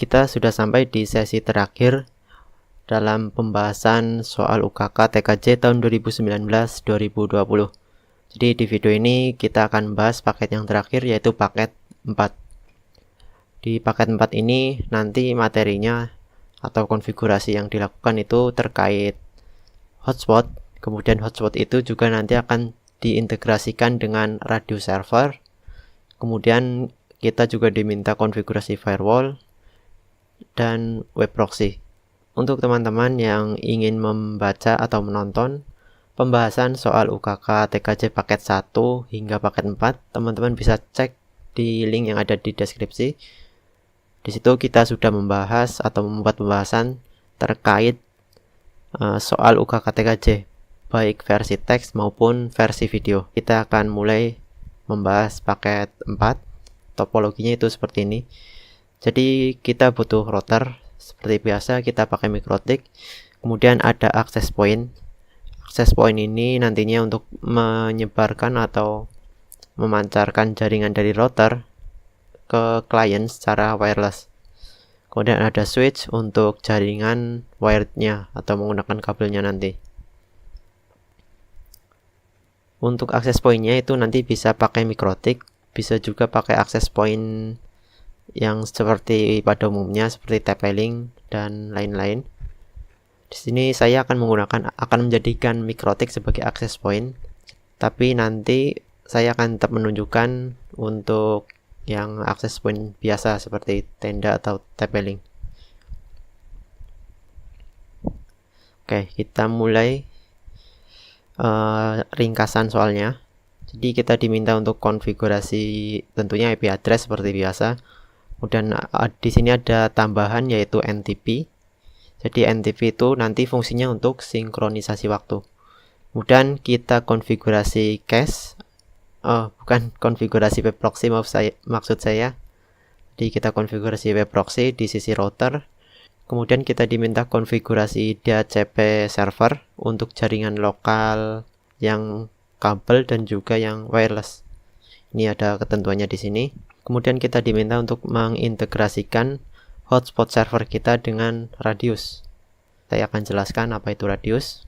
kita sudah sampai di sesi terakhir dalam pembahasan soal UKK TKJ tahun 2019-2020. Jadi di video ini kita akan bahas paket yang terakhir, yaitu paket 4. Di paket 4 ini nanti materinya atau konfigurasi yang dilakukan itu terkait hotspot. Kemudian hotspot itu juga nanti akan diintegrasikan dengan radio server. Kemudian kita juga diminta konfigurasi firewall dan web proxy. Untuk teman-teman yang ingin membaca atau menonton pembahasan soal UKK TKJ paket 1 hingga paket 4, teman-teman bisa cek di link yang ada di deskripsi. Di situ kita sudah membahas atau membuat pembahasan terkait soal UKK TKJ, baik versi teks maupun versi video. Kita akan mulai membahas paket 4. Topologinya itu seperti ini. Jadi kita butuh router. Seperti biasa kita pakai MikroTik. Kemudian ada access point. Access point ini nantinya untuk menyebarkan atau memancarkan jaringan dari router ke klien secara wireless. Kemudian ada switch untuk jaringan wirednya atau menggunakan kabelnya nanti. Untuk access point-nya itu nanti bisa pakai MikroTik, bisa juga pakai access point yang seperti pada umumnya seperti TP-Link dan lain-lain. Di sini saya akan menjadikan MikroTik sebagai access point, tapi nanti saya akan tetap menunjukkan untuk yang access point biasa seperti tenda atau TP-Link. Oke, kita mulai ringkasan soalnya. Jadi kita diminta untuk konfigurasi tentunya IP address seperti biasa. Kemudian di sini ada tambahan yaitu NTP. Jadi NTP itu nanti fungsinya untuk sinkronisasi waktu. Kemudian kita konfigurasi cache. Bukan konfigurasi web proxy, maksud saya. Jadi kita konfigurasi web proxy di sisi router. Kemudian kita diminta konfigurasi DHCP server untuk jaringan lokal yang kabel dan juga yang wireless. Ini ada ketentuannya di sini. Kemudian kita diminta untuk mengintegrasikan hotspot server kita dengan radius. Saya akan jelaskan apa itu radius.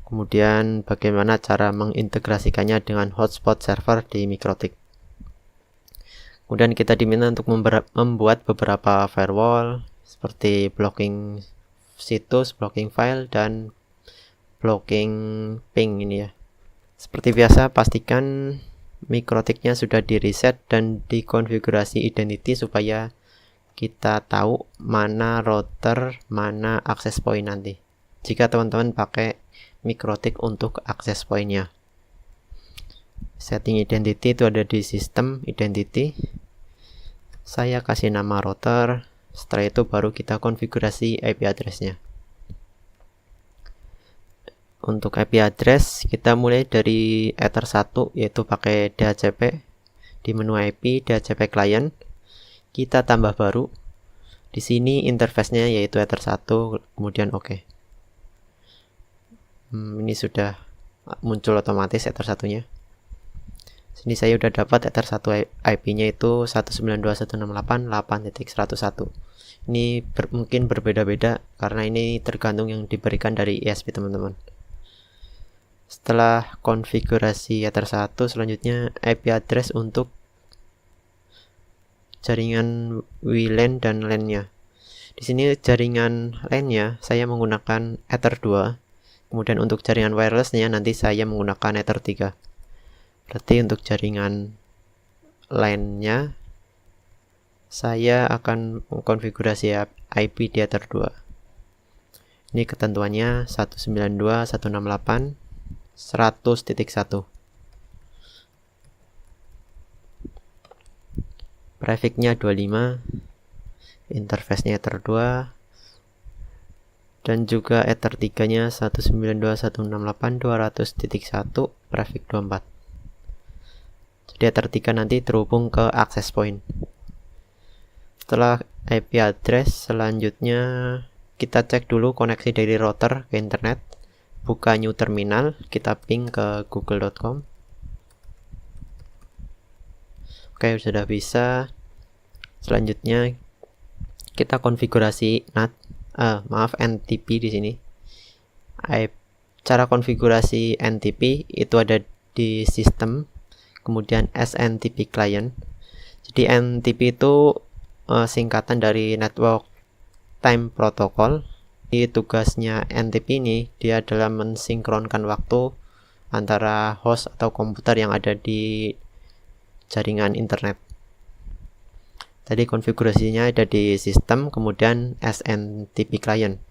Kemudian bagaimana cara mengintegrasikannya dengan hotspot server di MikroTik. Kemudian kita diminta untuk membuat beberapa firewall seperti blocking situs, blocking file, dan blocking ping ini ya. Seperti biasa, pastikan MikroTik-nya sudah di reset dan dikonfigurasi identity supaya kita tahu mana router, mana access point nanti. Jika teman-teman pakai MikroTik untuk access point-nya. Setting identity itu ada di sistem identity. Saya kasih nama router. Setelah itu baru kita konfigurasi IP address-nya. Untuk IP address kita mulai dari Ether 1 yaitu pakai DHCP. Di menu IP DHCP client kita tambah baru. Di sini interface-nya yaitu Ether 1, kemudian OK. Ini sudah muncul otomatis Ether 1-nya. Sini saya udah dapat Ether 1 IP-nya itu 192.168.8.101. Ini mungkin berbeda-beda karena ini tergantung yang diberikan dari ISP teman-teman. Setelah konfigurasi Ether 1, selanjutnya IP address untuk jaringan WLAN dan LAN-nya. Di sini jaringan LAN-nya saya menggunakan Ether 2. Kemudian untuk jaringan wireless-nya nanti saya menggunakan Ether 3. Berarti untuk jaringan LAN-nya saya akan mengkonfigurasi IP di Ether 2. Ini ketentuannya 192.168.100.1. Prefix-nya 25, interface-nya Ether 2, dan juga Ether 3-nya 192.168.200.1, prefix 24. Jadi Ether 3 nanti terhubung ke access point. Setelah IP address, selanjutnya kita cek dulu koneksi dari router ke internet. Buka new terminal, kita ping ke google.com. Oke, sudah bisa. Selanjutnya kita konfigurasi NTP di sini. Cara konfigurasi NTP itu ada di sistem, kemudian SNTP client. Jadi NTP itu singkatan dari Network Time Protocol. Di tugasnya NTP ini dia adalah mensinkronkan waktu antara host atau komputer yang ada di jaringan internet. Tadi konfigurasinya ada di sistem, kemudian SNTP client.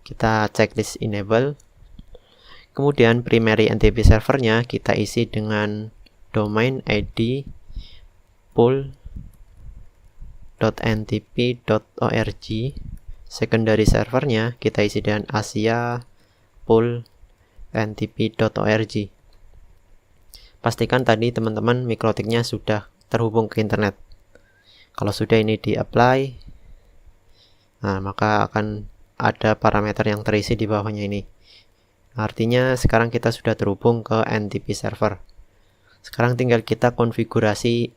Kita checklist enable. Kemudian primary NTP servernya kita isi dengan domain ID pool.ntp.org. Secondary servernya kita isi dengan Asia pool.ntp.org. Pastikan tadi teman-teman mikrotiknya sudah terhubung ke internet. Kalau sudah ini di apply, nah maka akan ada parameter yang terisi di bawahnya ini. Artinya sekarang kita sudah terhubung ke NTP server. Sekarang tinggal kita konfigurasi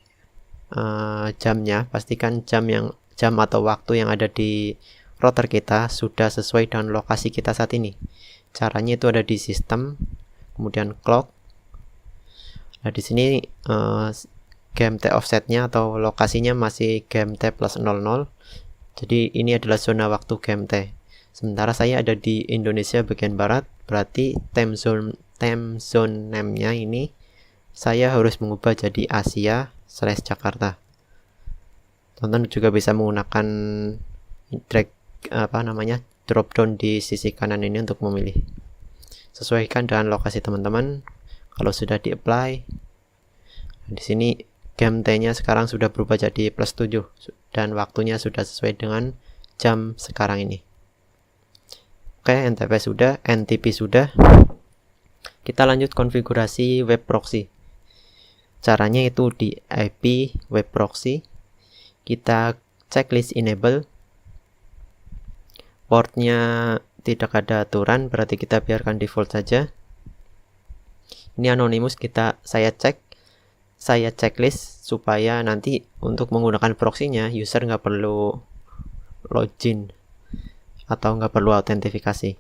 jamnya. Pastikan jam atau waktu yang ada di router kita sudah sesuai dengan lokasi kita saat ini. Caranya itu ada di sistem, kemudian clock. Nah, di sini GMT offsetnya atau lokasinya masih GMT plus 00. Jadi ini adalah zona waktu GMT. Sementara saya ada di Indonesia bagian barat, berarti time zone name-nya ini saya harus mengubah jadi Asia/Jakarta. Teman-teman juga bisa menggunakan drop down di sisi kanan ini untuk memilih. Sesuaikan dengan lokasi teman-teman. Kalau sudah di apply, di sini GMT-nya sekarang sudah berubah jadi plus 7 dan waktunya sudah sesuai dengan jam sekarang ini. Oke, NTP sudah. Kita lanjut konfigurasi web proxy. Caranya itu di IP web proxy. Kita checklist enable. Portnya tidak ada aturan, berarti kita biarkan default saja. Ini anonymous, saya checklist supaya nanti untuk menggunakan proxy-nya user nggak perlu login atau nggak perlu autentifikasi.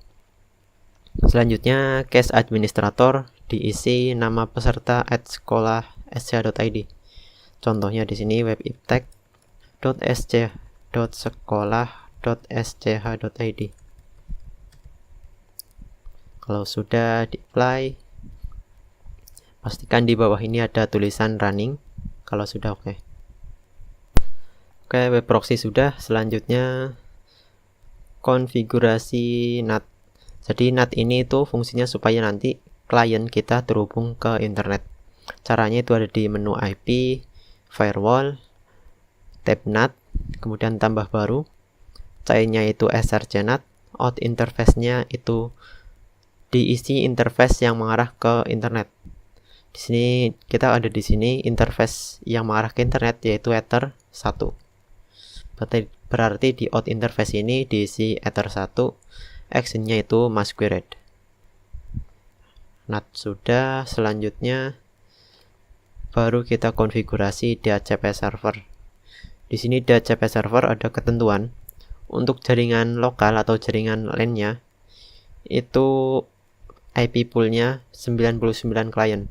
Selanjutnya case administrator diisi nama peserta @sekolah.sch.id. Contohnya di sini webiptek.sc.sekolah.sch.id. Kalau sudah di-apply, pastikan di bawah ini ada tulisan running. Kalau sudah oke. Oke, web proxy sudah. Selanjutnya konfigurasi NAT. Jadi NAT ini itu fungsinya supaya nanti klien kita terhubung ke internet. Caranya itu ada di menu IP, firewall, tab NAT, kemudian tambah baru. Cairnya itu srcNAT, out interface-nya itu diisi interface yang mengarah ke internet. Di sini kita ada di sini interface yang mengarah ke internet yaitu Ether 1. Berarti di out interface ini diisi Ether 1, actionnya itu masquerade. NAT sudah. Selanjutnya baru kita konfigurasi DHCP server. Di sini DHCP server ada ketentuan untuk jaringan lokal atau jaringan LAN-nya itu IP pool-nya 99 klien.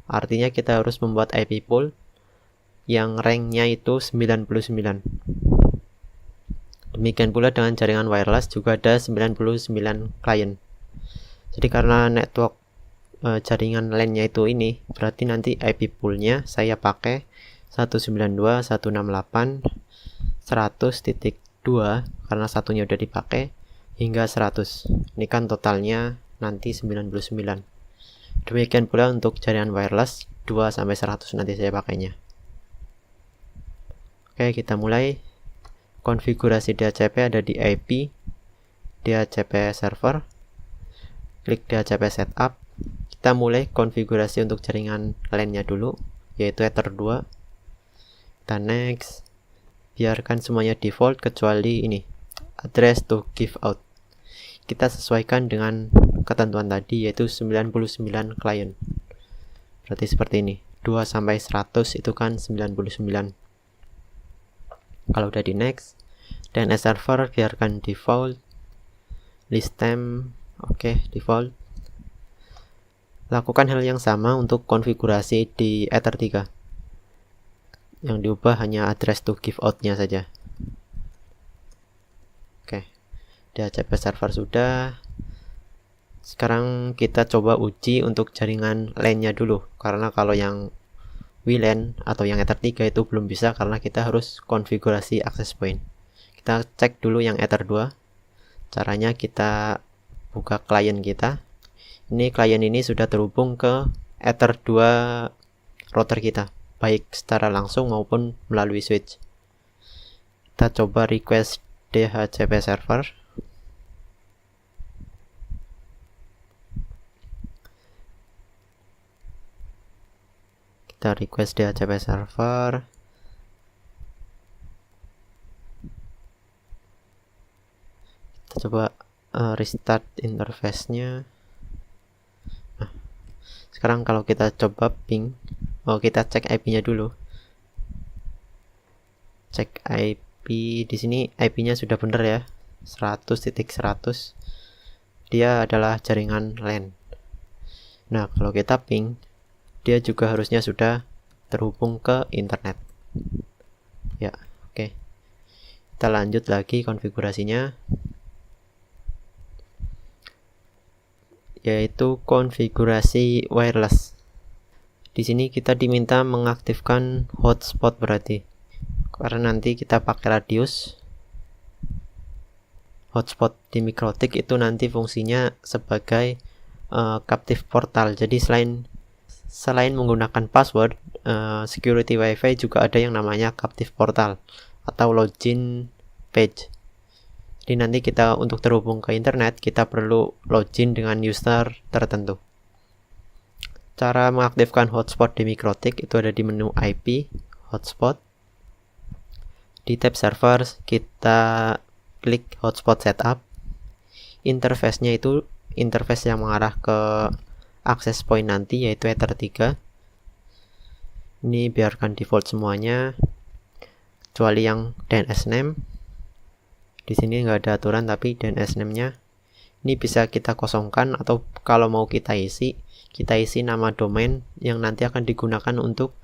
Artinya kita harus membuat IP pool yang rank-nya itu 99. Demikian pula dengan jaringan wireless juga ada 99 klien. Jadi karena network jaringan LAN-nya itu ini, berarti nanti IP pool-nya saya pakai 192.168.100.2 karena satunya udah dipakai hingga 100. Ini kan totalnya nanti 99. Demikian pula untuk jaringan wireless 2 sampai 100 nanti saya pakainya. Oke, kita mulai. Konfigurasi DHCP ada di IP, DHCP server. Klik DHCP setup. Kita mulai konfigurasi untuk jaringan LAN-nya dulu, yaitu Ether 2. Kita next. Biarkan semuanya default kecuali ini, address to give out. Kita sesuaikan dengan ketentuan tadi yaitu 99 klien. Berarti seperti ini. 2 sampai 100 itu kan 99. Kalau udah di next, DNS server biarkan default, list time oke, default. Lakukan hal yang sama untuk konfigurasi di Ether 3. Yang diubah hanya address to give out-nya saja. Oke, DHCP server sudah. Sekarang kita coba uji untuk jaringan LAN-nya dulu, karena kalau yang WLAN atau yang Ether 3 itu belum bisa karena kita harus konfigurasi access point. Kita cek dulu yang Ether 2. Caranya kita buka klien kita. Ini klien ini sudah terhubung ke Ether 2 router kita, baik secara langsung maupun melalui switch. Kita coba request DHCP server. Kita request DHCP server. Kita coba restart interface-nya. Nah, sekarang kalau kita coba ping, kita cek IP-nya dulu. Cek IP di sini, IP-nya sudah benar ya, 100.100. Dia adalah jaringan LAN. Nah, kalau kita ping, dia juga harusnya sudah terhubung ke internet. Ya, oke. Kita lanjut lagi konfigurasinya, yaitu konfigurasi wireless. Di sini kita diminta mengaktifkan hotspot berarti, karena nanti kita pakai radius. Hotspot di Mikrotik itu nanti fungsinya sebagai captive portal. Jadi selain menggunakan password, security wifi juga ada yang namanya captive portal atau login page. Jadi nanti kita untuk terhubung ke internet, kita perlu login dengan user tertentu. Cara mengaktifkan hotspot di Mikrotik itu ada di menu IP, hotspot. Di tab server, kita klik hotspot setup. Interface-nya itu interface yang mengarah ke access point nanti, yaitu Ether 3. Ini biarkan default semuanya, kecuali yang DNS name. Di sini nggak ada aturan, tapi DNS name-nya ini bisa kita kosongkan, atau kalau mau kita isi nama domain yang nanti akan digunakan untuk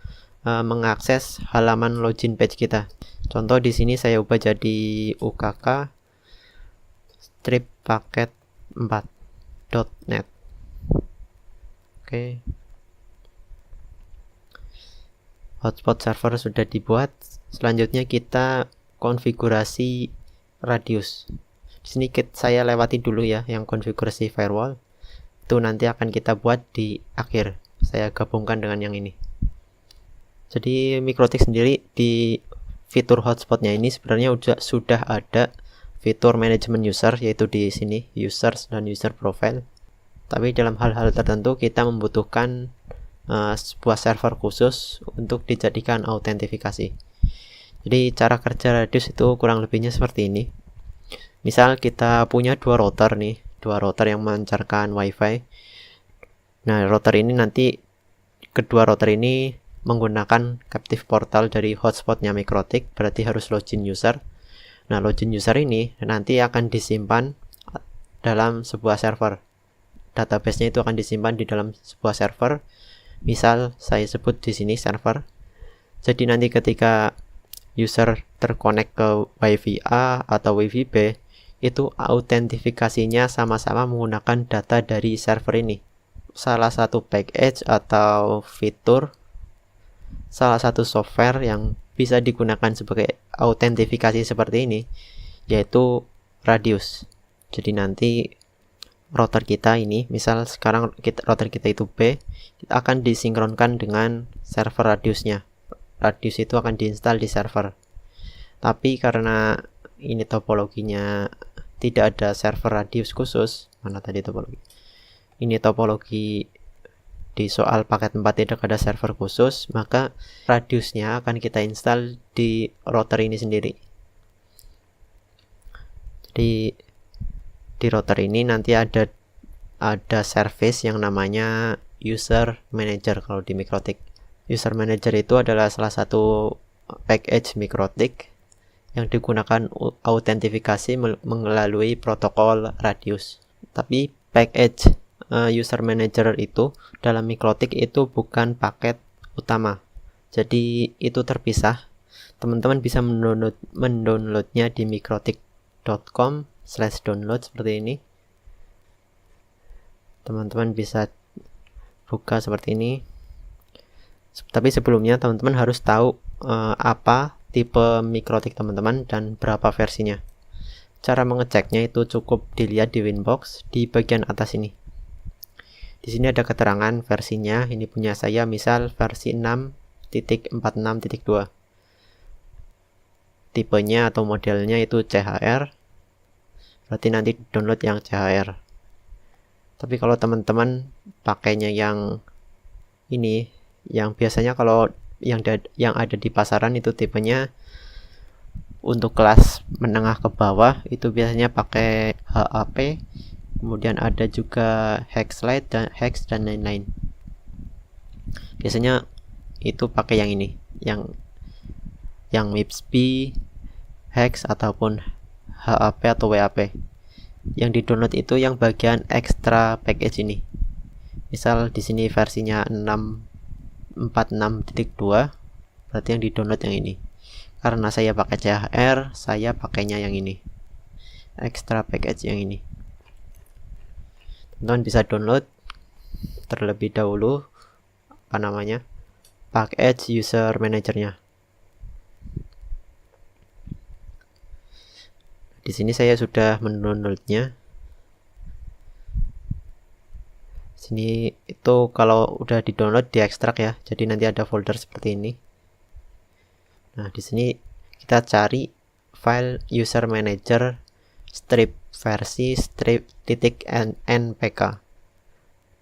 mengakses halaman login page kita. Contoh di sini saya ubah jadi ukk strip paket 4.net. Oke. Hotspot server sudah dibuat. Selanjutnya kita konfigurasi radius. Di sini saya lewati dulu ya yang konfigurasi firewall. Itu nanti akan kita buat di akhir. Saya gabungkan dengan yang ini. Jadi Mikrotik sendiri di fitur hotspotnya ini sebenarnya sudah ada fitur manajemen user, yaitu di sini users dan user profile. Tapi dalam hal-hal tertentu kita membutuhkan sebuah server khusus untuk dijadikan autentifikasi. Jadi cara kerja radius itu kurang lebihnya seperti ini. Misal kita punya dua router yang memancarkan wifi. Nah, kedua router ini menggunakan captive portal dari hotspotnya Mikrotik, berarti harus login user. Nah, login user ini nanti akan disimpan dalam sebuah server. Database-nya itu akan disimpan di dalam sebuah server. Misal saya sebut di sini server. Jadi nanti ketika user terkonek ke WiFi A atau WiFi B, itu autentifikasinya sama-sama menggunakan data dari server ini. Salah satu package atau fitur, salah satu software yang bisa digunakan sebagai autentifikasi seperti ini, yaitu radius. Jadi nanti router kita ini, misal sekarang router kita itu B, kita akan disinkronkan dengan server radiusnya. Radius itu akan diinstal di server. Tapi karena ini topologinya tidak ada server radius khusus, mana tadi topologi? Ini topologi di soal paket 4 tidak ada server khusus, maka radiusnya akan kita install di router ini sendiri. Jadi di router ini nanti ada service yang namanya user manager kalau di Mikrotik. User manager itu adalah salah satu package Mikrotik yang digunakan autentifikasi melalui protokol Radius. Tapi package user manager itu dalam Mikrotik itu bukan paket utama, jadi itu terpisah. Teman-teman bisa mendownloadnya di mikrotik.com/download seperti ini. Teman-teman bisa buka seperti ini. Tapi sebelumnya teman-teman harus tahu apa tipe Mikrotik teman-teman dan berapa versinya. Cara mengeceknya itu cukup dilihat di Winbox di bagian atas ini. Di sini ada keterangan versinya. Ini punya saya misal versi 6.46.2. Tipenya atau modelnya itu CHR. Berarti nanti download yang CHR. Tapi kalau teman-teman pakainya yang ini, yang biasanya kalau yang ada di pasaran itu tipenya untuk kelas menengah ke bawah itu biasanya pakai HAP, kemudian ada juga Hexlite dan Hex dan lain-lain. Biasanya itu pakai yang ini, yang MIPS B, Hex ataupun HAP atau WAP. Yang di-download itu yang bagian extra package ini. Misal di sini versinya 6.46.2, berarti yang di-download yang ini. Karena saya pakai CHR, saya pakainya yang ini. Extra package yang ini. Teman-teman bisa download terlebih dahulu package user manajernya. Di sini saya sudah mendownloadnya. Sini itu kalau udah di-download diekstrak ya. Jadi nanti ada folder seperti ini. Nah, di sini kita cari file user manager strip versi strip.npk.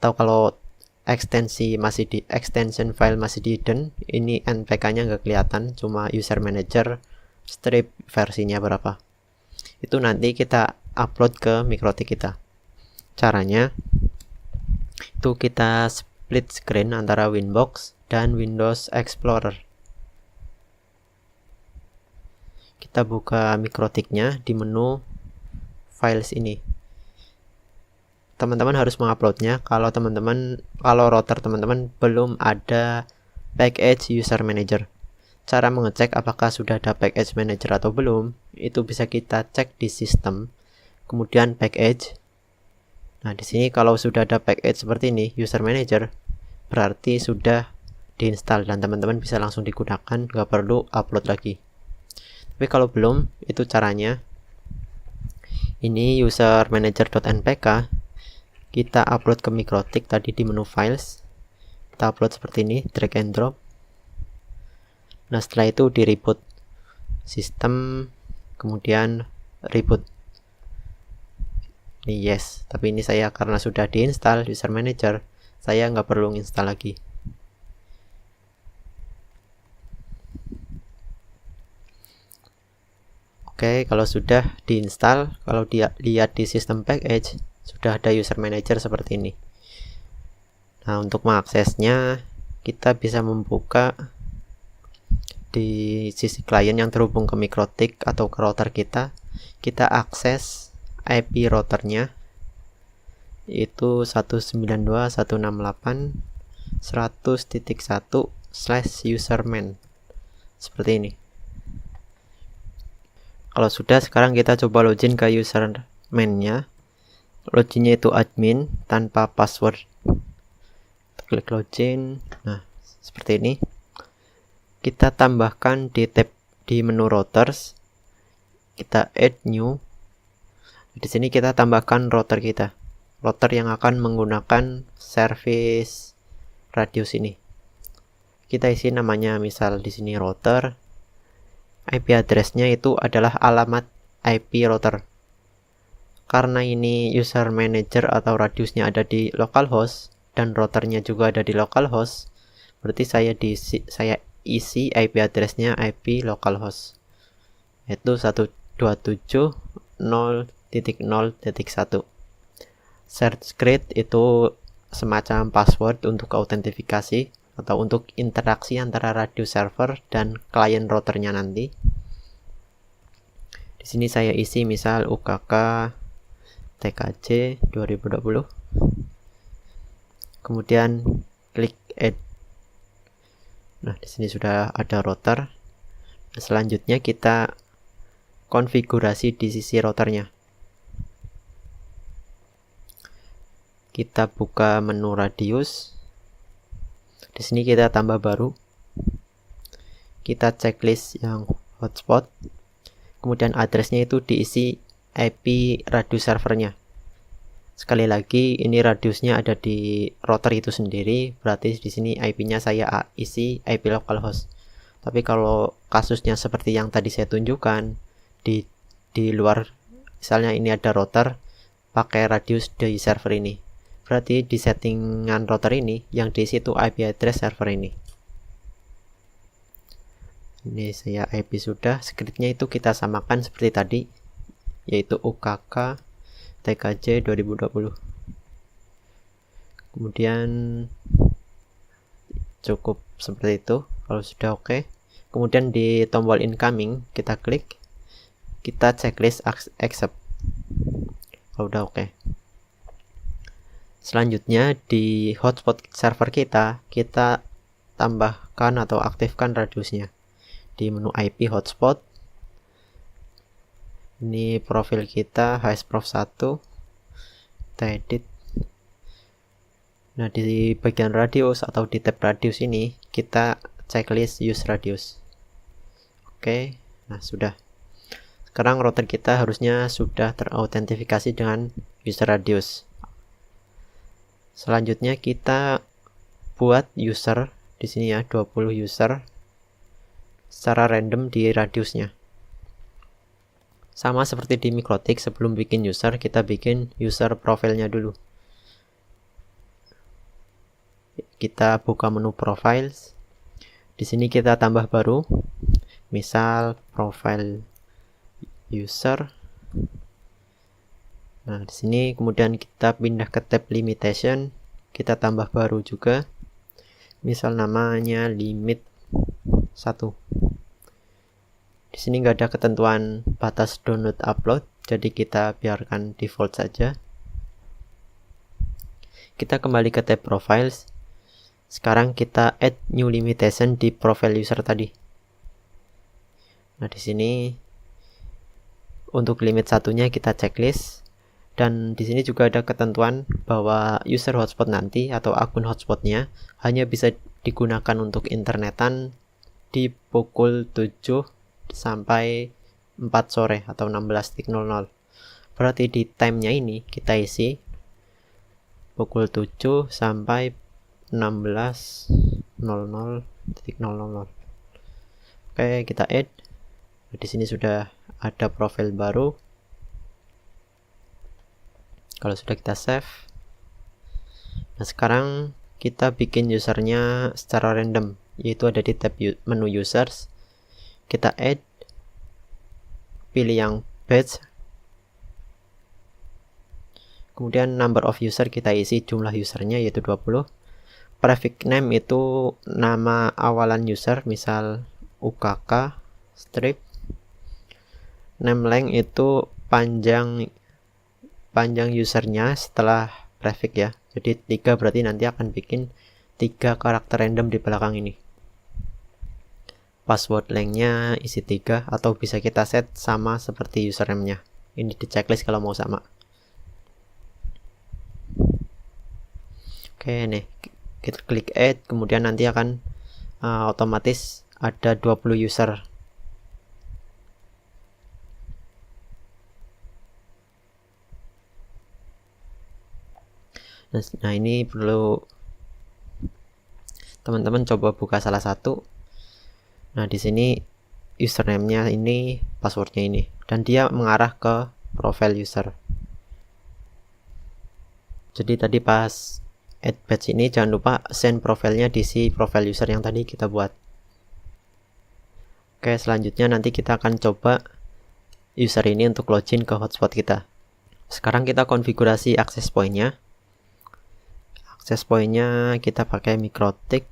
Atau kalau extension file masih di hidden, ini npk-nya nggak kelihatan, cuma user manager strip versinya berapa. Itu nanti kita upload ke Mikrotik kita. Caranya itu kita split screen antara Winbox dan Windows Explorer. Kita buka Mikrotiknya di menu files ini. Teman-teman harus menguploadnya kalau router teman-teman belum ada package user manager. Cara mengecek apakah sudah ada package manager atau belum, itu bisa kita cek di sistem, kemudian package. Nah, di sini kalau sudah ada package seperti ini, user manager, berarti sudah diinstal dan teman-teman bisa langsung digunakan, nggak perlu upload lagi. Tapi kalau belum, itu caranya. Ini user manager.npk, kita upload ke Mikrotik tadi di menu files. Kita upload seperti ini, drag and drop. Nah, setelah itu di reboot sistem, kemudian reboot. Ini yes, tapi ini saya karena sudah diinstal user manager, saya nggak perlu install lagi. Oke, kalau sudah diinstal, kalau dia lihat di sistem package, sudah ada user manager seperti ini. Nah, untuk mengaksesnya, kita bisa membuka di sisi klien yang terhubung ke Mikrotik atau ke router kita. Kita akses IP routernya, itu 192.168.100.1/userman seperti ini. Kalau sudah, sekarang kita coba login ke userman-nya. Loginnya itu admin tanpa password. Klik login. Nah, seperti ini. Kita tambahkan di tab di menu routers. Kita add new. Di sini kita tambahkan router kita. Router yang akan menggunakan service Radius ini. Kita isi namanya, misal di sini router. IP address-nya itu adalah alamat IP router. Karena ini user manager atau Radiusnya ada di localhost dan routernya juga ada di localhost, berarti saya isi IP address-nya IP localhost, yaitu 127.0.0.1. Share script itu semacam password untuk autentifikasi atau untuk interaksi antara Radius server dan klien routernya nanti. Di sini saya isi misal UKK TKJ 2020. Kemudian klik add. Nah, di sini sudah ada router. Selanjutnya kita konfigurasi di sisi routernya. Kita buka menu radius. Di sini kita tambah baru. Kita checklist yang hotspot. Kemudian addressnya itu diisi IP radius servernya. Sekali lagi, ini radiusnya ada di router itu sendiri, berarti di sini IP-nya saya isi IP localhost. Tapi kalau kasusnya seperti yang tadi saya tunjukkan, di luar, misalnya ini ada router pakai radius di server ini, berarti di settingan router ini yang diisi itu IP address server ini. Ini saya IP sudah, scriptnya itu kita samakan seperti tadi, yaitu UKK TKJ 2020. Kemudian cukup seperti itu. Kalau sudah oke, kemudian di tombol incoming kita klik, kita checklist accept. Kalau udah oke. Selanjutnya di hotspot server kita tambahkan atau aktifkan radiusnya. Di menu IP hotspot, ini profil kita hsprof 1, kita edit. Nah, di bagian radius atau di tab radius ini kita checklist use radius. Oke, nah sudah. Sekarang router kita harusnya sudah terautentifikasi dengan user radius. Selanjutnya kita buat user di sini ya, 20 user secara random di radiusnya. Sama seperti di MikroTik, sebelum bikin user kita bikin user profilnya dulu. Kita buka menu profiles. Di sini kita tambah baru, misal profile user. Nah, di sini kemudian kita pindah ke tab limitation, kita tambah baru juga. Misal namanya limit 1. Di sini nggak ada ketentuan batas download upload, jadi kita biarkan default saja. Kita kembali ke tab profiles. Sekarang kita add new limitation di profile user tadi. Nah, di sini untuk limit satunya kita checklist, dan di sini juga ada ketentuan bahwa user hotspot nanti atau akun hotspotnya hanya bisa digunakan untuk internetan di pukul 7 sampai 4 sore atau 16.00. Berarti di time-nya ini kita isi pukul 7 sampai 16.00. Oke, kita add. Di sini sudah ada profil baru. Kalau sudah kita save. Nah, sekarang kita bikin usernya secara random, yaitu ada di tab menu users. Kita add, pilih yang batch, kemudian number of user kita isi jumlah usernya yaitu 20. Prefix name itu nama awalan user, misal UKK strip. Name length itu panjang usernya setelah prefix ya. Jadi 3 berarti nanti akan bikin 3 karakter random di belakang ini. Password length-nya isi 3 atau bisa kita set sama seperti username-nya. Ini di checklist kalau mau sama. Oke, nih kita klik add, kemudian nanti akan otomatis ada 20 user. Nah, ini perlu teman-teman coba buka salah satu. Nah, di sini username-nya ini, passwordnya ini, dan dia mengarah ke profile user. Jadi tadi pas add batch ini jangan lupa send profilnya di si profile user yang tadi kita buat. Oke, selanjutnya nanti kita akan coba user ini untuk login ke hotspot kita. Sekarang kita konfigurasi access point-nya. Access point-nya kita pakai MikroTik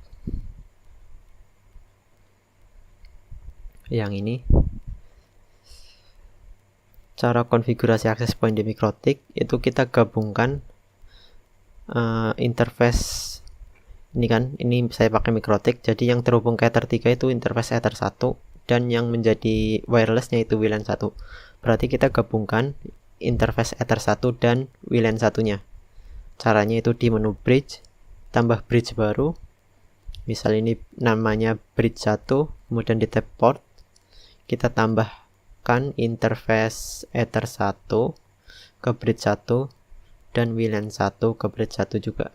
yang ini. cara konfigurasi access point di MikroTik itu kita gabungkan interface ini kan, ini saya pakai MikroTik, jadi yang terhubung ke Ether 3 itu interface Ether 1 dan yang menjadi wirelessnya itu WLAN 1. Berarti kita gabungkan interface Ether 1 dan WLAN 1-nya. Caranya itu di menu bridge, tambah bridge baru. Misal ini namanya bridge 1, kemudian di tab port kita tambahkan interface Ether 1 ke bridge 1 dan WLAN 1 ke bridge 1 juga.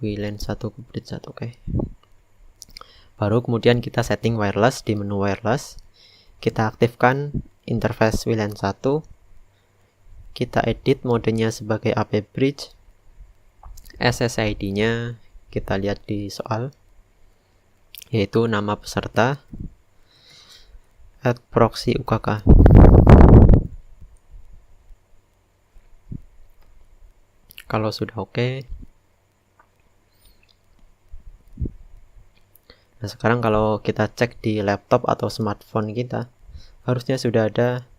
WLAN 1 ke bridge 1, oke. Baru kemudian kita setting wireless di menu wireless. Kita aktifkan interface WLAN 1. Kita edit modenya sebagai AP bridge. SSID-nya kita lihat di soal, yaitu nama peserta @proxy UKK. Kalau sudah oke. Nah, sekarang kalau kita cek di laptop atau smartphone kita, harusnya sudah ada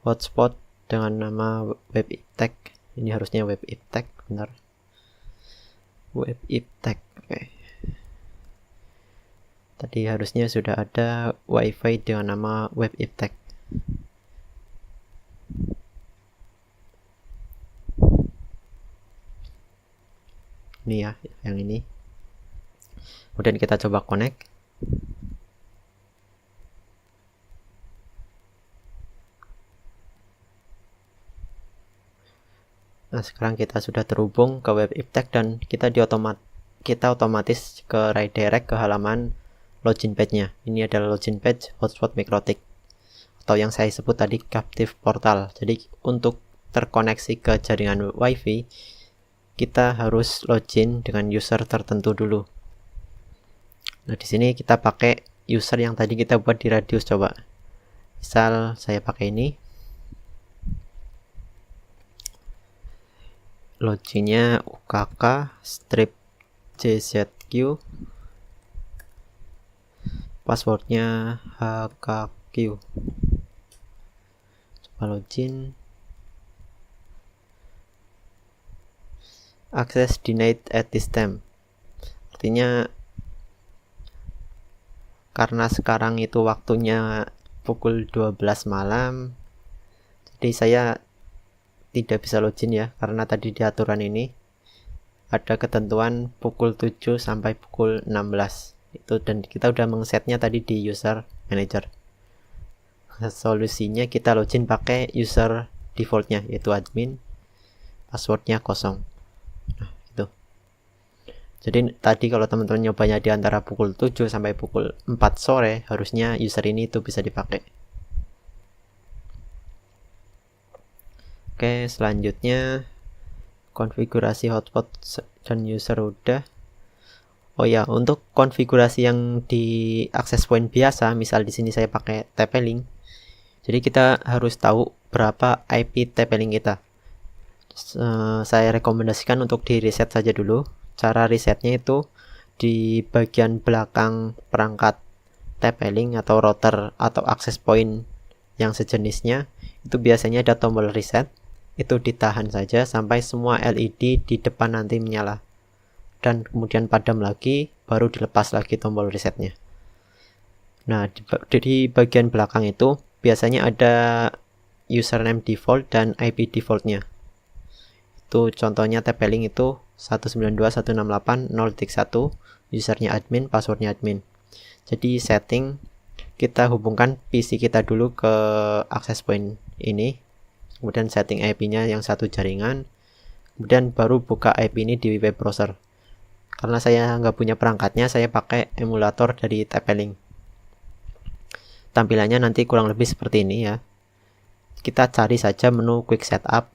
hotspot dengan nama WebIPTech. Ini harusnya WebIPTech, benar. WebIPTech, oke. Tadi harusnya sudah ada WiFi dengan nama WebIPTech. Ini ya, yang ini. Kemudian kita coba connect. Nah, sekarang kita sudah terhubung ke WebIPTech dan kita otomatis ke redirect ke halaman login page-nya. Ini adalah login page hotspot MikroTik, atau yang saya sebut tadi captive portal. Jadi untuk terkoneksi ke jaringan WiFi, kita harus login dengan user tertentu dulu. Nah, di sini kita pakai user yang tadi kita buat di Radius, coba. Misal saya pakai ini. Loginnya UKK strip JZQ, passwordnya HKQ. Coba login. Access denied at this time. Artinya karena sekarang itu waktunya pukul 12 malam, jadi saya tidak bisa login ya, karena tadi di aturan ini ada ketentuan pukul 7 sampai pukul 16 itu, dan kita udah mengsetnya tadi di user manager. Solusinya kita login pakai user defaultnya, yaitu admin, passwordnya 0. Nah, itu. Jadi tadi kalau teman-teman nyobanya di antara pukul 7 sampai pukul 4 sore, harusnya user ini itu bisa dipakai. Oke, selanjutnya konfigurasi hotspot dan user udah. Oh ya, untuk konfigurasi yang di access point biasa, misal di sini saya pakai TP-Link. Jadi kita harus tahu berapa IP TP-Link kita. Saya rekomendasikan untuk di reset saja dulu. Cara resetnya itu di bagian belakang perangkat TP-Link atau router atau access point yang sejenisnya, itu biasanya ada tombol reset. Itu ditahan saja sampai semua LED di depan nanti menyala, dan kemudian padam lagi, baru dilepas lagi tombol resetnya. Nah, di bagian belakang itu biasanya ada username default dan IP defaultnya. Itu contohnya TP-Link itu 192.168.0.1, usernya admin, passwordnya admin. Jadi setting, kita hubungkan PC kita dulu ke access point ini, kemudian setting IP-nya yang satu jaringan, kemudian baru buka IP ini di web browser. Karena saya nggak punya perangkatnya, saya pakai emulator dari TP-Link. Tampilannya nanti kurang lebih seperti ini ya. Kita cari saja menu quick setup,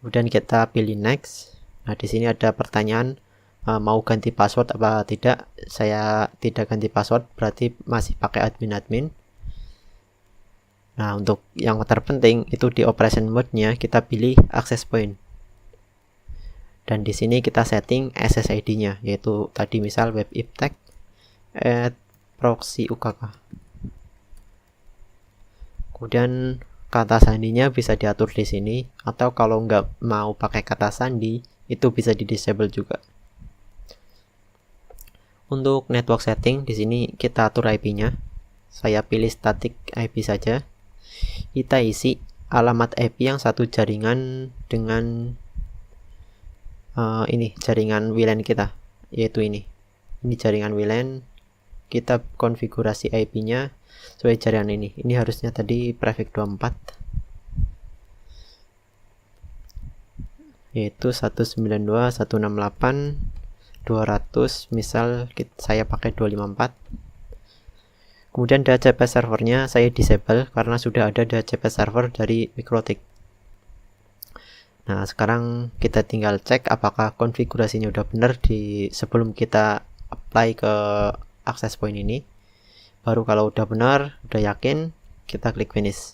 kemudian kita pilih next. Nah, di sini ada pertanyaan mau ganti password apa tidak. Saya tidak ganti password, berarti masih pakai admin. Nah, untuk yang terpenting itu di operation mode-nya kita pilih access point. Dan di sini kita setting SSID-nya, yaitu tadi misal WebIPTech proxy UKK. Kemudian kata sandinya bisa diatur di sini, atau kalau nggak mau pakai kata sandi itu bisa di disable juga. Untuk network setting di sini kita atur IP-nya. Saya pilih static IP saja. Kita isi alamat IP yang satu jaringan dengan ini jaringan WLAN kita, yaitu ini jaringan WLAN. Kita konfigurasi IP-nya sesuai jaringan ini. Ini harusnya tadi prefix 24, yaitu 192.168.200, misal saya pakai 254. Kemudian DHCP servernya saya disable karena sudah ada DHCP server dari MikroTik. Nah, sekarang kita tinggal cek apakah konfigurasinya udah benar sebelum kita apply ke access point ini. Baru kalau udah benar, udah yakin, kita klik finish.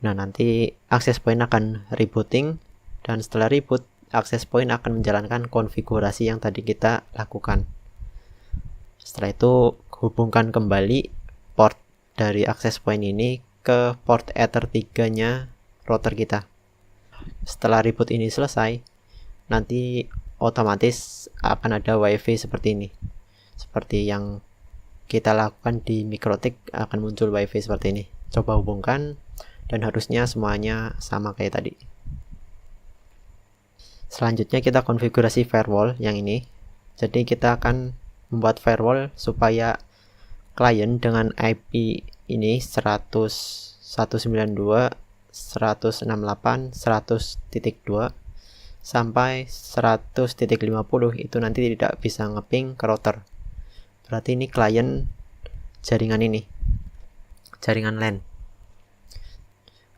Nah, nanti access point akan rebooting, dan setelah reboot, access point akan menjalankan konfigurasi yang tadi kita lakukan. Setelah itu hubungkan kembali port dari access point ini ke port Ether 3-nya router kita. Setelah reboot ini selesai, nanti otomatis akan ada WiFi seperti ini. Seperti yang kita lakukan di MikroTik, akan muncul WiFi seperti ini. Coba hubungkan dan harusnya semuanya sama kayak tadi. Selanjutnya kita konfigurasi firewall yang ini. Jadi kita akan membuat firewall supaya klien dengan IP ini 192.168.100.2 sampai 100.50 itu nanti tidak bisa ngeping ke router. Berarti ini klien jaringan ini, jaringan LAN.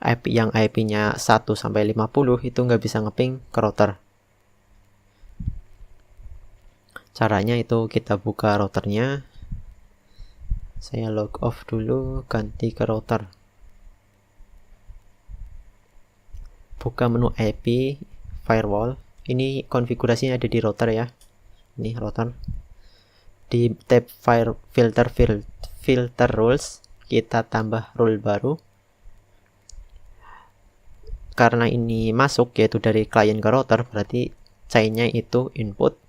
IP yang IP-nya 1 sampai 50 itu nggak bisa ngeping ke router. Caranya itu kita buka routernya. Saya log off dulu, ganti ke router. Buka menu IP firewall. Ini konfigurasinya ada di router ya. Ini router. Di tab filter rules, kita tambah rule baru. Karena ini masuk yaitu dari klien ke router, berarti chainnya itu input.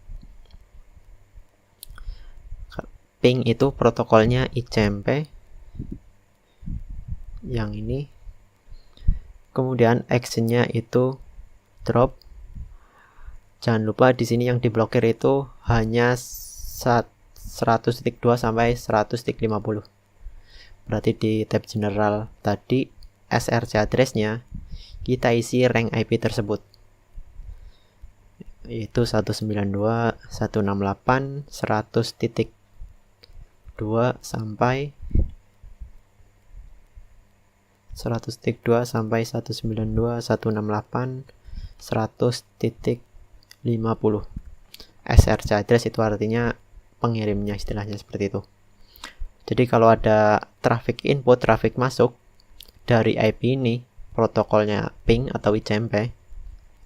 Ping itu protokolnya ICMP yang ini. Kemudian actionnya itu drop. Jangan lupa di sini yang diblokir itu hanya 100.2 sampai 100.50. Berarti di tab general tadi SRC address-nya kita isi rank IP tersebut, yaitu 192.168.100.2 sampai 100.2 sampai 192.168.100.50. SRC address itu artinya pengirimnya, istilahnya seperti itu. Jadi kalau ada traffic input, traffic masuk dari IP ini, protokolnya ping atau ICMP,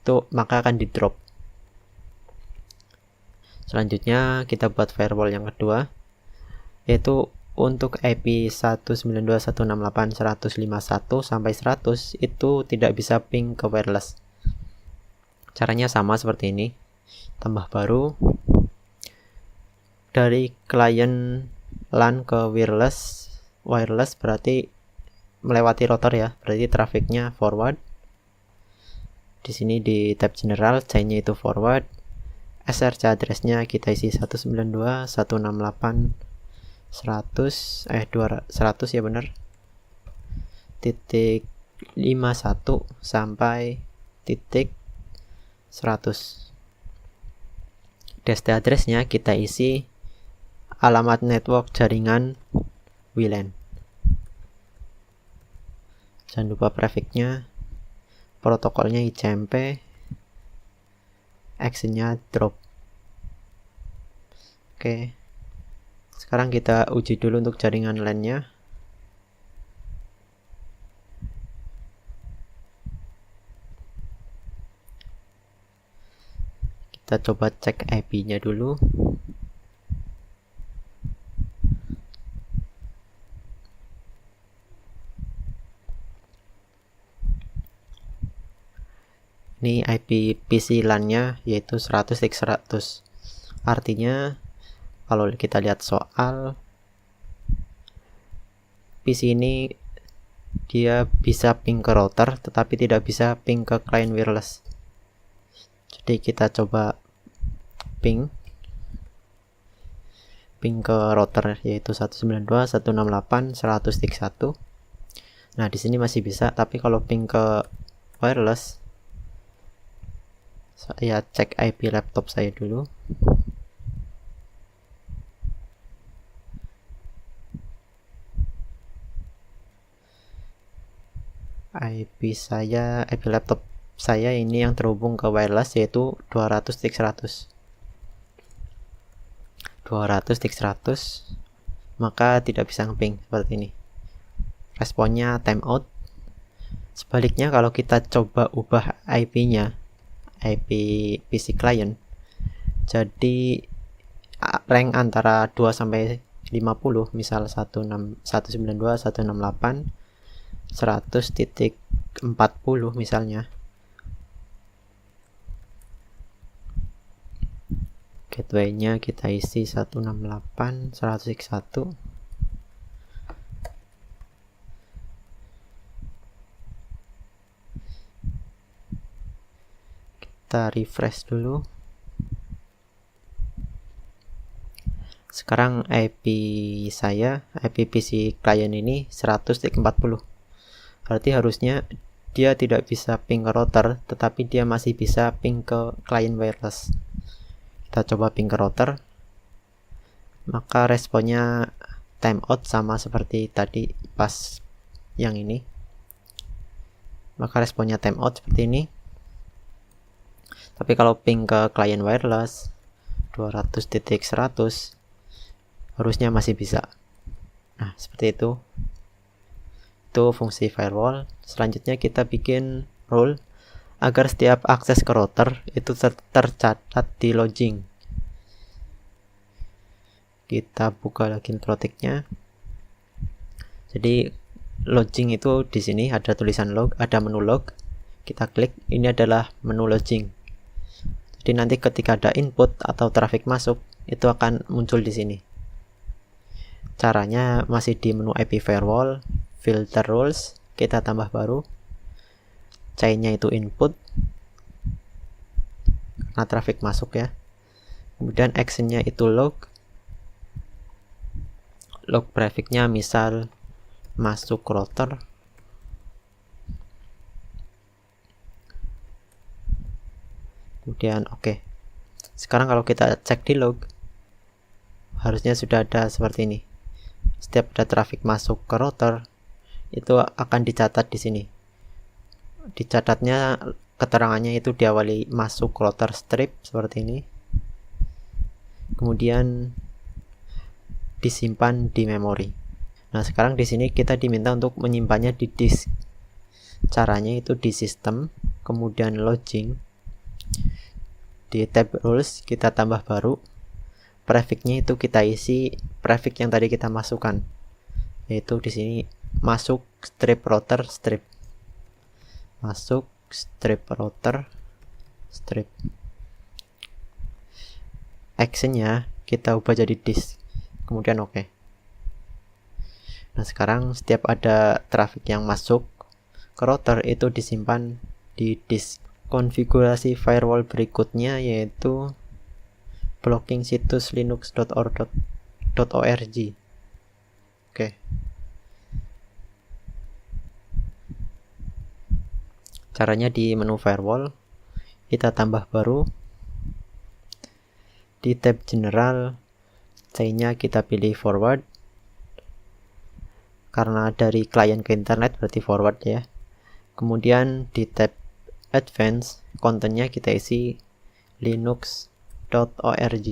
itu maka akan di drop. Selanjutnya kita buat firewall yang kedua, yaitu untuk IP 192.168.100.51 sampai 100 itu tidak bisa ping ke wireless. Caranya sama seperti ini. Tambah baru, dari klien LAN ke wireless berarti melewati router ya, berarti trafficnya forward. Di sini di tab general chainnya itu forward. SRC address-nya kita isi 192.168.100 ya benar. .51 sampai .100. Dest address-nya kita isi alamat network jaringan WLAN. Jangan lupa prefix-nya, protokolnya ICMP, actionnya drop. Oke, sekarang kita uji dulu untuk jaringan LAN-nya. Kita coba cek IP-nya dulu. Ini IP PC LAN-nya yaitu 100x100. Artinya kalau kita lihat soal, PC ini dia bisa ping ke router tetapi tidak bisa ping ke client wireless. Jadi kita coba ping ke router yaitu 192.168.100x1. Nah, di sini masih bisa, tapi kalau ping ke wireless, saya cek IP laptop saya dulu. IP laptop saya ini yang terhubung ke wireless yaitu 200x100. 200x100, maka tidak bisa ngeping seperti ini. Responnya timeout. Sebaliknya kalau kita coba ubah IP-nya, IP PC client, jadi rank antara 2 sampai 50, misal 192.168 100.40 misalnya. Gateway-nya kita isi 168 100x1. Kita refresh dulu. Sekarang IP saya, IP PC client ini 100x40. Berarti harusnya dia tidak bisa ping ke router, tetapi dia masih bisa ping ke client wireless. Kita coba ping ke router, maka responnya timeout sama seperti tadi pas yang ini. Maka responnya timeout seperti ini. Tapi kalau ping ke client wireless 200.100 harusnya masih bisa. Nah, seperti itu. Itu fungsi firewall. Selanjutnya kita bikin rule agar setiap akses ke router itu tercatat di logging. Kita buka lagi protectnya. Jadi logging itu di sini ada tulisan log, ada menu log. Kita klik, ini adalah menu logging. Jadi nanti ketika ada input atau traffic masuk, itu akan muncul di sini. Caranya masih di menu IP firewall, filter rules, kita tambah baru. C-nya itu input karena traffic masuk ya. Kemudian action-nya itu log. Log prefix-nya misal masuk router. Kemudian oke. Sekarang kalau kita cek di log, harusnya sudah ada seperti ini. Setiap ada traffic masuk ke router, itu akan dicatat di sini. Dicatatnya keterangannya itu diawali masuk router strip seperti ini. Kemudian disimpan di memori. Nah, sekarang di sini kita diminta untuk menyimpannya di disk. Caranya itu di sistem, kemudian logging. Di tab rules kita tambah baru. Prefix-nya itu kita isi prefix yang tadi kita masukkan. Yaitu di sini masuk strip router strip. Masuk strip router strip. Action-nya kita ubah jadi disk. Kemudian oke. Nah, sekarang setiap ada traffic yang masuk ke router itu disimpan di disk. Konfigurasi firewall berikutnya yaitu blocking situs linux.org. Oke. Caranya di menu firewall kita tambah baru. Di tab general, C-nya kita pilih forward. Karena dari klien ke internet berarti forward ya. Kemudian di tab advance, kontennya kita isi linux.org.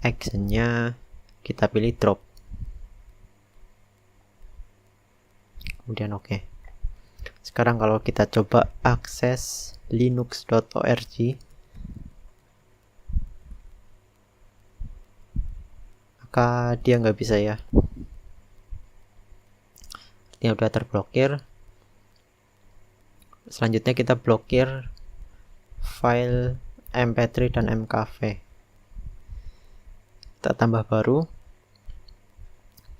Actionnya kita pilih drop. Kemudian oke. Sekarang kalau kita coba akses linux.org, maka dia nggak bisa ya. Ini udah terblokir. Selanjutnya kita blokir file mp3 dan mkv. Kita tambah baru,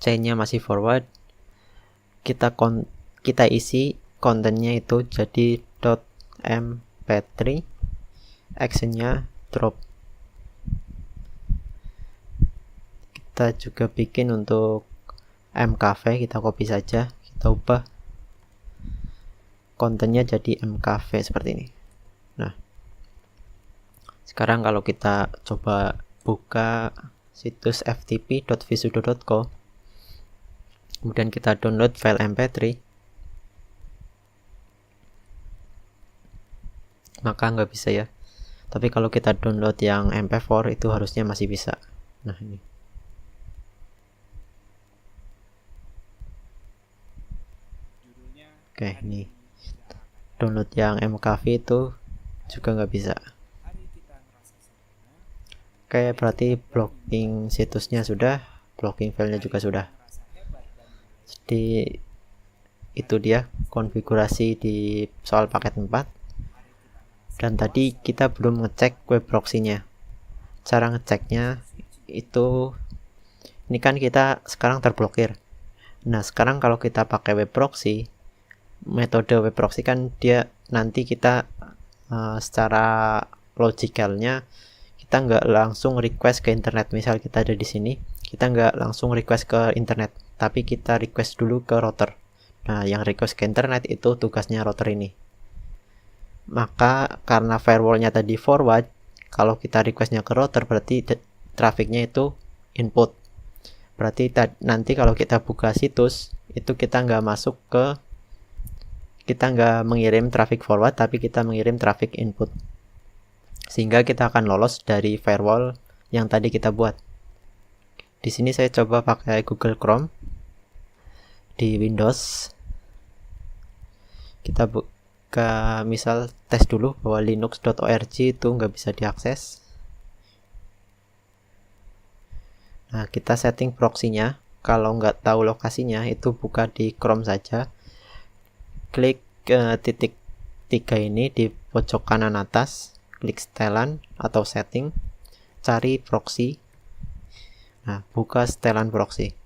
chainnya masih forward, kita isi kontennya itu jadi .mp3, actionnya drop. Kita juga bikin untuk mkv, kita copy saja, kita ubah kontennya jadi mkv seperti ini. Nah, sekarang kalau kita coba buka situs ftp.visudo.co, kemudian kita download file mp3, maka nggak bisa ya. Tapi kalau kita download yang mp4 itu harusnya masih bisa. Nah, ini. Oke, ini download yang mkv itu juga nggak bisa. Oke, berarti blocking situsnya sudah, blocking filenya juga sudah. Jadi itu dia konfigurasi di soal paket 4. Dan tadi kita belum ngecek web proxy-nya. Cara ngeceknya itu, ini kan kita sekarang terblokir. Nah, sekarang kalau kita pakai web proxy, metode web proxy kan dia nanti kita secara logikalnya kita nggak langsung request ke internet. Misal kita ada di sini, kita nggak langsung request ke internet, tapi kita request dulu ke router. Nah, yang request ke internet itu tugasnya router ini. Maka karena firewallnya tadi forward, kalau kita requestnya ke router berarti trafficnya itu input. Berarti nanti kalau kita buka situs itu kita nggak mengirim traffic forward, tapi kita mengirim traffic input, sehingga kita akan lolos dari firewall yang tadi kita buat. Di sini saya coba pakai Google Chrome di Windows. Kita buka, misal tes dulu bahwa linux.org itu nggak bisa diakses. Nah, kita setting proxy-nya. Kalau nggak tahu lokasinya, itu buka di Chrome saja. Klik titik 3 ini di pojok kanan atas, klik setelan atau setting, cari proxy. Nah, buka setelan proxy.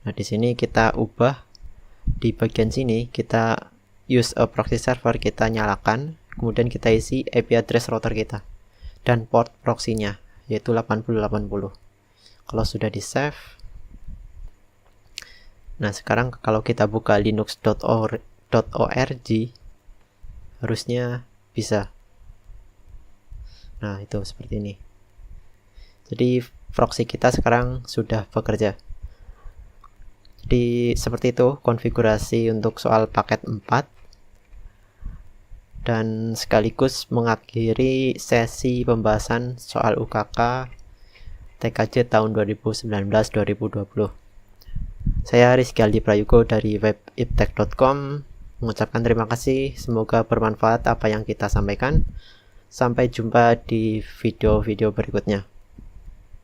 Nah, di sini kita ubah, di bagian sini kita use a proxy server, kita nyalakan, kemudian kita isi IP address router kita dan port proxy-nya yaitu 8080. Kalau sudah di save, nah sekarang kalau kita buka linux.org harusnya bisa. Nah, itu seperti ini. Jadi proxy kita sekarang sudah bekerja. Jadi seperti itu konfigurasi untuk soal paket 4, dan sekaligus mengakhiri sesi pembahasan soal UKK TKJ tahun 2019-2020. Saya Rizky Aldi Prayogo dari web iptek.com mengucapkan terima kasih. Semoga bermanfaat apa yang kita sampaikan. Sampai jumpa di video-video berikutnya.